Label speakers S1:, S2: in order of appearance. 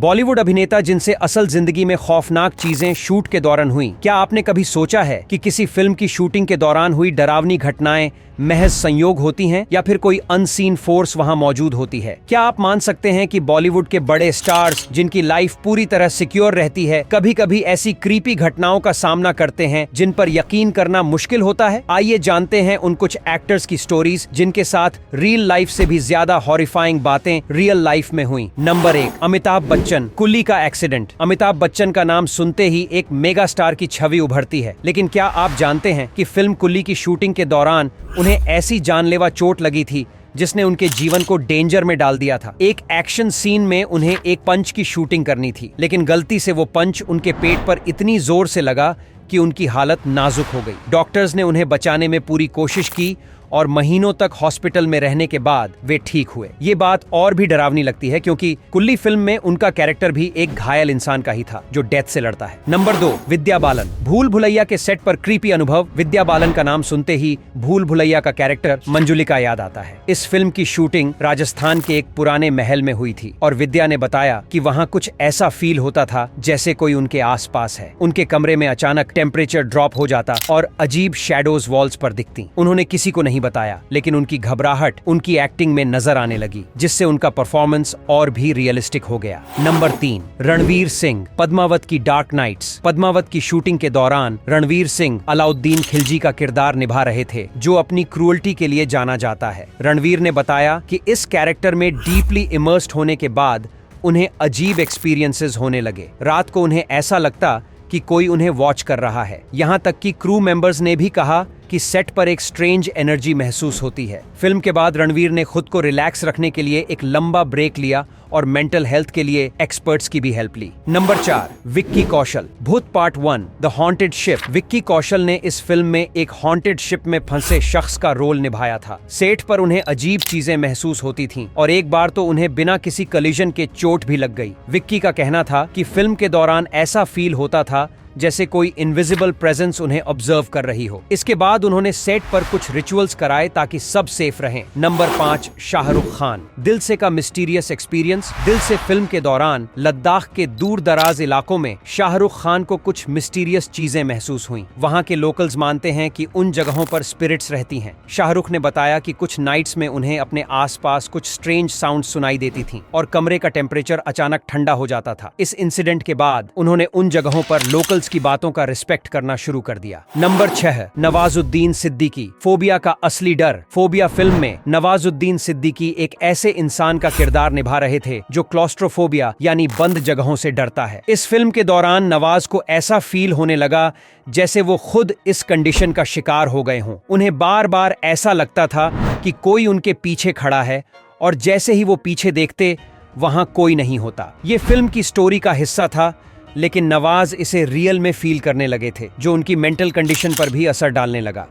S1: बॉलीवुड अभिनेता जिनसे असल जिंदगी में खौफनाक चीजें शूट के दौरान हुई। क्या आपने कभी सोचा है कि किसी फिल्म की शूटिंग के दौरान हुई डरावनी घटनाएं महज संयोग होती हैं या फिर कोई अनसीन फोर्स वहां मौजूद होती है? क्या आप मान सकते हैं कि बॉलीवुड के बड़े स्टार्स जिनकी लाइफ पूरी तरह सिक्योर रहती है, कभी कभी ऐसी क्रीपी घटनाओं का सामना करते हैं जिन पर यकीन करना मुश्किल होता है? आइए जानते हैं उन कुछ एक्टर्स की स्टोरीज जिनके साथ रियल लाइफ से भी ज्यादा हॉरिफाइंग बातें रियल लाइफ में हुई। नंबर 1, अमिताभ बच्चन। कुल्ली का एक्सीडेंट। अमिताभ बच्चन का नाम सुनते ही एक मेगा स्टार की छवि उभरती है, लेकिन क्या आप जानते हैं कि फिल्म कुल्ली की शूटिंग के दौरान उन्हें ऐसी जानलेवा चोट लगी थी जिसने उनके जीवन को डेंजर में डाल दिया था। एक एक्शन सीन में उन्हें एक पंच की शूटिंग करनी थी, लेकिन गलती से वो पंच उनके पेट पर इतनी जोर से लगा कि उनकी हालत नाजुक हो गई। डॉक्टर्स ने उन्हें बचाने में पूरी कोशिश की और महीनों तक हॉस्पिटल में रहने के बाद वे ठीक हुए। ये बात और भी डरावनी लगती है क्योंकि कुल्ली फिल्म में उनका कैरेक्टर भी एक घायल इंसान का ही था जो डेथ से लड़ता है। नंबर 2, विद्या बालन। भूल भुलैया के सेट पर क्रीपी अनुभव। विद्या बालन का नाम सुनते ही भूल भुलैया का कैरेक्टर मंजुलिका याद आता है। इस फिल्म की शूटिंग राजस्थान के एक पुराने महल में हुई थी और विद्या ने बताया कि वहाँ कुछ ऐसा फील होता था जैसे कोई उनके आस पास है। उनके कमरे में अचानक टेम्परेचर ड्रॉप हो जाता और अजीब शैडोज वॉल्स पर दिखती। उन्होंने किसी को नहीं बताया, लेकिन उनकी घबराहट उनकी एक्टिंग में नजर आने लगी, जिससे उनका परफॉर्मेंस और भी रियलिस्टिक हो गया। नंबर 3, रणवीर सिंह। पद्मावत की डार्क नाइट्स। पद्मावत की शूटिंग के दौरान रणवीर सिंह अलाउद्दीन खिलजी का किरदार निभा रहे थे, जो अपनी क्रूअल्टी के लिए जाना जाता है। रणवीर ने बताया कि इस कैरेक्टर में डीपली इमर्स्ड होने के बाद उन्हें अजीब एक्सपीरियंसेस होने लगे। रात को उन्हें ऐसा लगता कि कोई उन्हें वॉच कर रहा है। यहाँ तक कि क्रू मेंबर्स ने भी कहा कि सेट पर एक स्ट्रेंज एनर्जी महसूस होती है। फिल्म के बाद रणवीर ने खुद को रिलैक्स रखने के लिए एक लंबा ब्रेक लिया और मेंटल हेल्थ के लिए एक्सपर्ट्स की भी हेल्प ली। Number 4, Vicky Kaushal. Bhoot part 1, the haunted ship. Vicky Kaushal ने इस फिल्म में एक हॉन्टेड शिप में फंसे शख्स का रोल निभाया था। सेट पर उन्हें अजीब चीजें महसूस होती थीं और एक बार तो उन्हें बिना किसी कलिजन के चोट भी लग गई। विक्की का कहना था कि फिल्म के दौरान ऐसा फील होता था जैसे कोई इनविजिबल प्रेजेंस उन्हें ऑब्जर्व कर रही हो। इसके बाद उन्होंने सेट पर कुछ रिचुअल्स कराए ताकि सब सेफ रहें। नंबर 5, शाहरुख खान। दिल से का मिस्टीरियस एक्सपीरियंस। दिल से फिल्म के दौरान लद्दाख के दूर दराज इलाकों में शाहरुख खान को कुछ मिस्टीरियस चीजें महसूस हुई। वहाँ के लोकल्स मानते हैं कि उन जगहों पर स्पिरिट्स रहती हैं। शाहरुख ने बताया कि कुछ नाइट्स में उन्हें अपने आसपास कुछ स्ट्रेंज साउंड सुनाई देती थीं और कमरे का टेम्परेचर अचानक ठंडा हो जाता था। इस इंसिडेंट के बाद उन्होंने उन जगहों पर लोकल की बातों का रिस्पेक्ट करना शुरू कर दिया। नंबर 6, नवाजुद्दीन सिद्दीकी। फोबिया का असली डर। फोबिया फिल्म में नवाजुद्दीन सिद्दीकी एक ऐसे इंसान का किरदार निभा रहे थे जो क्लॉस्ट्रोफोबिया यानी बंद जगहों से डरता है। इस फिल्म के दौरान नवाज को ऐसा फील होने लगा जैसे वो खुद इस कंडीशन का शिकार हो गए हों। उन्हें बार बार ऐसा लगता था कि कोई उनके पीछे खड़ा है और जैसे ही वो पीछे देखते वहां कोई नहीं होता। ये फिल्म की स्टोरी का हिस्सा था, लेकिन नवाज इसे रियल में फील करने लगे थे, जो उनकी मेंटल कंडीशन पर भी असर डालने लगा।